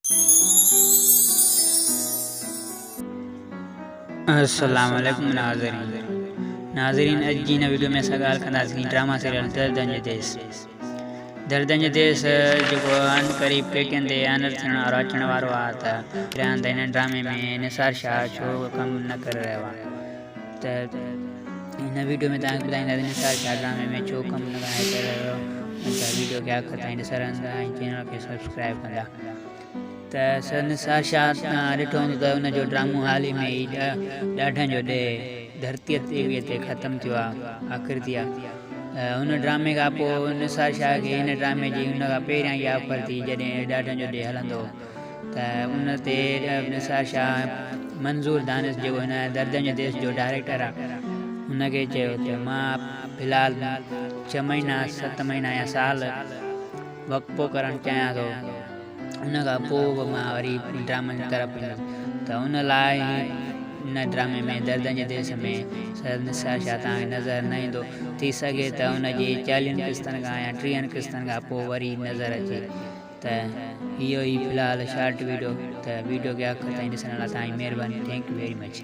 अस्सलाम वालेकुम नाज़रीन अॼु जी हिन वीडियो में असां ॻाल्हि कंदासीं ड्रामा सीरियल दर्दन जो देश। दर्दन जो देश जेको अन क़रीब पेटियुनि ते अनर थियण वारो अचण वारो आहे त हिन ड्रामे में निसार शाह छो कमु न करे रहियो आहे। त हिन वीडियो में तव्हांखे ॿुधाईंदासीं निसार शाह ड्रामे में छो कमु न करे रहियो। त वीडियो खे आख़िर ताईं ॾिसंदा ऐं चैनल खे सब्सक्राइब कंदा। त निसार शाह ॾिठो हूंदो त हुनजो ड्रामो हाल ई में ई ॾाढनि जो ॾे धरतीअ ते ख़तमु थियो आहे, आख़िर थी आहे। हुन ड्रामे खां पोइ निसार शाह खे हिन ड्रामे जी हुन खां पहिरियां इहा ऑफर थी जॾहिं ॾाढनि जो ॾे हलंदो त उन ते निसार शाह मंज़ूर दानिश जेको हिन दर्दन जो देश जो डायरेक्टर आहे हुनखे चयो त मां फ़िलहालु 6 महीना 7 महीना या साल वक़्फ़ो करणु चाहियां थो, उन खां पोइ बि मां वरी ड्रामनि जी तरफ़ ईंदुसि। त उन लाइ हिन ड्रामे में दर्दन जे देश में निसार शाह तव्हांखे नज़र न ईंदो। थी सघे त हुनजी 40 किस्तनि खां या 30 किस्तनि खां पोइ वरी नज़र अचे। त इहो ई फ़िलहालु शॉर्ट वीडियो। त वीडियो खे आख़िर ताईं ॾिसण लाइ तव्हांजी महिरबानी। Thank U very much.